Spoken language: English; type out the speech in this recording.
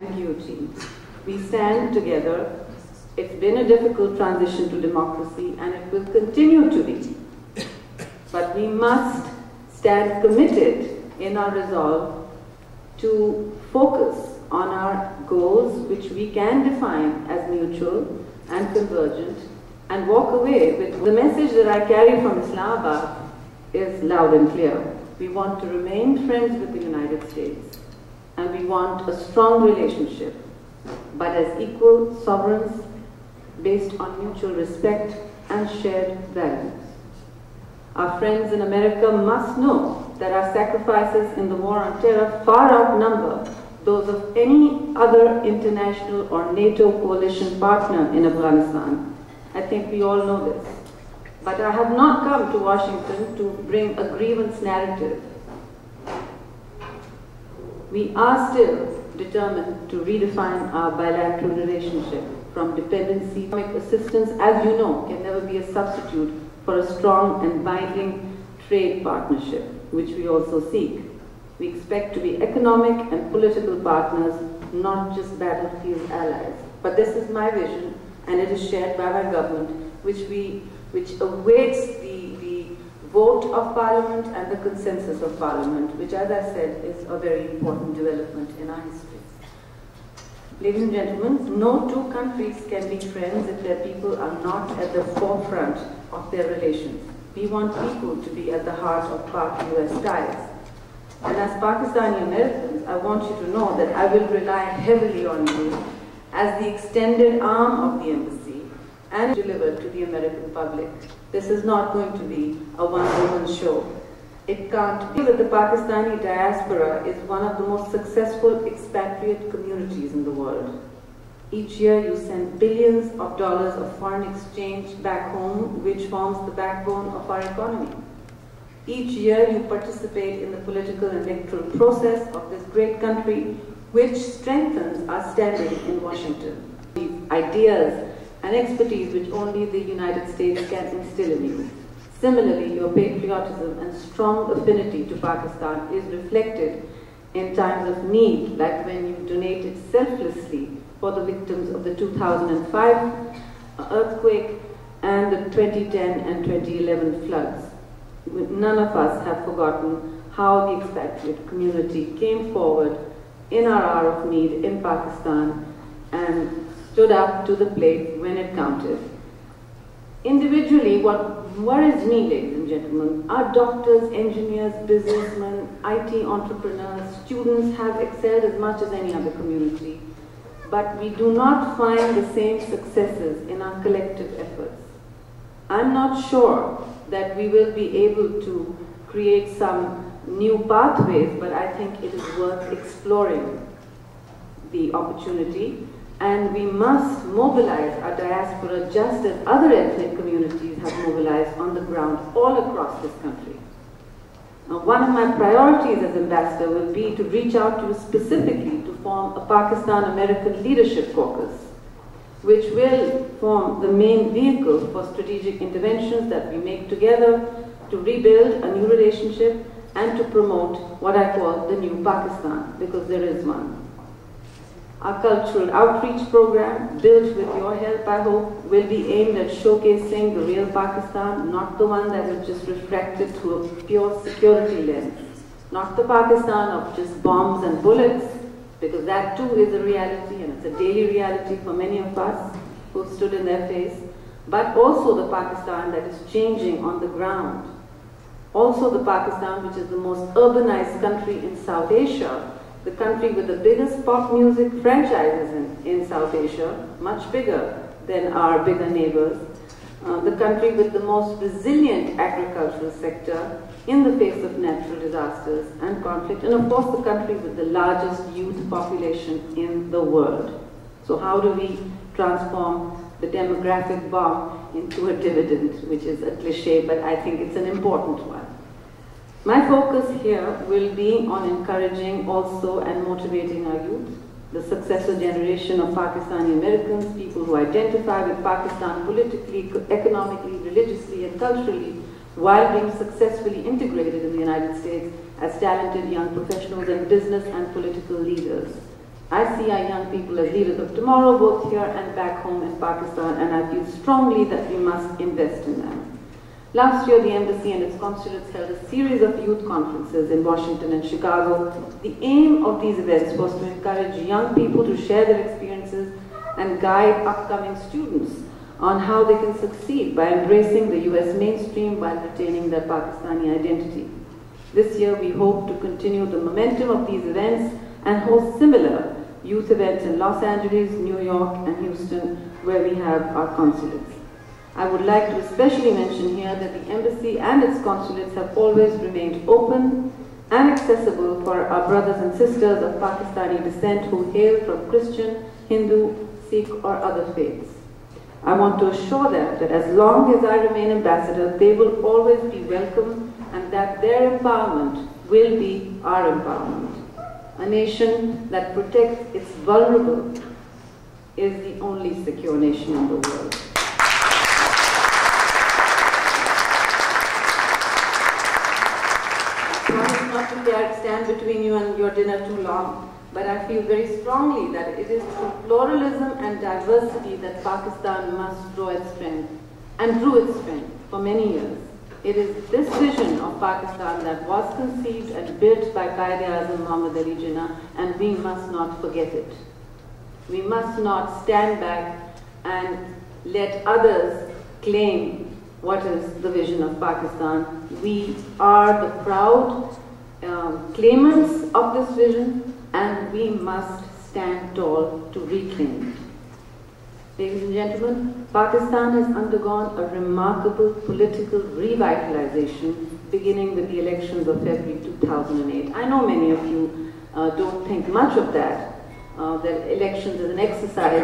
Thank you, team. We stand together. It's been a difficult transition to democracy, and it will continue to be. But we must stand committed in our resolve to focus on our goals, which we can define as mutual and convergent, and walk away with the message that I carry from Islamabad is loud and clear. We want to remain friends with the United States, and we want a strong relationship, but as equal sovereigns based on mutual respect and shared values. Our friends in America must know that our sacrifices in the war on terror far outnumber those of any other international or NATO coalition partner in Afghanistan. I think we all know this. But I have not come to Washington to bring a grievance narrative. We are still determined to redefine our bilateral relationship from dependency. Economic assistance, as you know, can never be a substitute for a strong and binding trade partnership, which we also seek. We expect to be economic and political partners, not just battlefield allies. But this is my vision, and it is shared by my government, which awaits the vote of Parliament and the consensus of Parliament, which, as I said, is a very important development in our history. Ladies and gentlemen, no two countries can be friends if their people are not at the forefront of their relations. We want people to be at the heart of Pak-US ties. And as Pakistani Americans, I want you to know that I will rely heavily on you as the extended arm of the embassy and deliver to the American public. This is not going to be a one-woman show. It can't be that the Pakistani diaspora is one of the most successful expatriate communities in the world. Each year you send billions of dollars of foreign exchange back home, which forms the backbone of our economy. Each year you participate in the political and electoral process of this great country, which strengthens our standing in Washington. These ideas and expertise which only the United States can instill in you. Similarly, your patriotism and strong affinity to Pakistan is reflected in times of need, like when you donated selflessly for the victims of the 2005 earthquake and the 2010 and 2011 floods. None of us have forgotten how the expatriate community came forward in our hour of need in Pakistan and stood up to the plate when it counted. Individually, what worries me, ladies and gentlemen, our doctors, engineers, businessmen, IT entrepreneurs, students have excelled as much as any other community, but we do not find the same successes in our collective efforts. I'm not sure that we will be able to create some new pathways, but I think it is worth exploring the opportunity, and we must mobilize our diaspora just as other ethnic communities have mobilized on the ground all across this country. Now, one of my priorities as ambassador will be to reach out to you specifically to form a Pakistan-American Leadership Caucus, which will form the main vehicle for strategic interventions that we make together to rebuild a new relationship and to promote what I call the new Pakistan, because there is one. Our cultural outreach program, built with your help, I hope, will be aimed at showcasing the real Pakistan, not the one that is just refracted through a pure security lens, not the Pakistan of just bombs and bullets, because that too is a reality, and it's a daily reality for many of us who stood in their face, but also the Pakistan that is changing on the ground. Also the Pakistan which is the most urbanized country in South Asia, the country with the biggest pop music franchises in South Asia, much bigger than our bigger neighbors, the country with the most resilient agricultural sector in the face of natural disasters and conflict, and of course the country with the largest youth population in the world. So how do we transform the demographic bomb into a dividend, which is a cliche, but I think it's an important one. My focus here will be on encouraging also and motivating our youth, the successor generation of Pakistani Americans, people who identify with Pakistan politically, economically, religiously, and culturally, while being successfully integrated in the United States as talented young professionals and business and political leaders. I see our young people as leaders of tomorrow, both here and back home in Pakistan, and I feel strongly that we must invest in them. Last year, the embassy and its consulates held a series of youth conferences in Washington and Chicago. The aim of these events was to encourage young people to share their experiences and guide upcoming students on how they can succeed by embracing the US mainstream while retaining their Pakistani identity. This year, we hope to continue the momentum of these events and host similar youth events in Los Angeles, New York, and Houston, where we have our consulates. I would like to especially mention here that the embassy and its consulates have always remained open and accessible for our brothers and sisters of Pakistani descent who hail from Christian, Hindu, Sikh, or other faiths. I want to assure them that as long as I remain ambassador, they will always be welcome and that their empowerment will be our empowerment. A nation that protects its vulnerable is the only secure nation in the world. Not to stand between you and your dinner too long, but I feel very strongly that it is through pluralism and diversity that Pakistan must draw its strength, and drew its strength for many years. It is this vision of Pakistan that was conceived and built by Quaid-e-Azam Muhammad Ali Jinnah, and we must not forget it. We must not stand back and let others claim what is the vision of Pakistan. We are the proud claimants of this vision, and we must stand tall to reclaim it. Ladies and gentlemen, Pakistan has undergone a remarkable political revitalization beginning with the elections of February 2008. I know many of you don't think much of that. The elections is an exercise